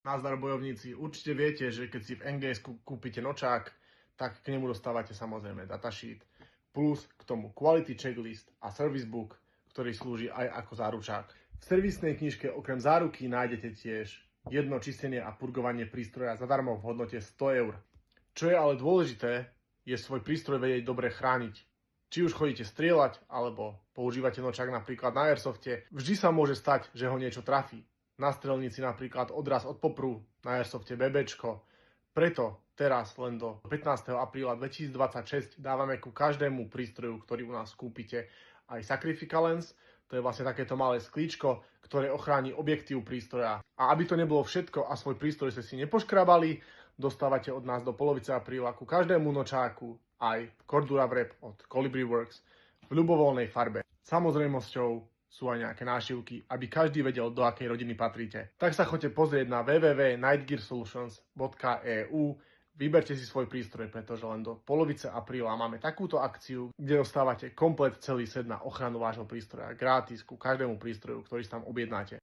Nazdar bojovníci, určite viete, že keď si v NGS kúpite nočák, tak k nemu dostávate samozrejme datasheet, plus k tomu quality checklist a service book, ktorý slúži aj ako záručák. V servisnej knižke okrem záruky nájdete tiež jedno čistenie a purgovanie prístroja zadarmo v hodnote 100 eur. Čo je ale dôležité, je svoj prístroj vedieť dobre chrániť. Či už chodíte strieľať, alebo používate nočák napríklad na airsofte, vždy sa môže stať, že ho niečo trafí. Na strelnici napríklad odraz od popru, na airsofte BBčko. Preto teraz len do 15. apríla 2026 dávame ku každému prístroju, ktorý u nás kúpite, aj Sacrifica Lens. To je vlastne takéto malé sklíčko, ktoré ochráni objektív prístroja. A aby to nebolo všetko a svoj prístroj ste si nepoškrabali, dostávate od nás do polovice apríla ku každému nočáku aj Cordura Wrap od Colibri Works v ľubovoľnej farbe. Samozrejmosťou sú aj nejaké nášivky, aby každý vedel, do akej rodiny patríte. Tak sa choďte pozrieť na www.nightgearsolutions.eu, vyberte si svoj prístroj, pretože len do polovice apríla máme takúto akciu, kde dostávate komplet celý set na ochranu vášho prístroja gratis ku každému prístroju, ktorý si tam objednáte.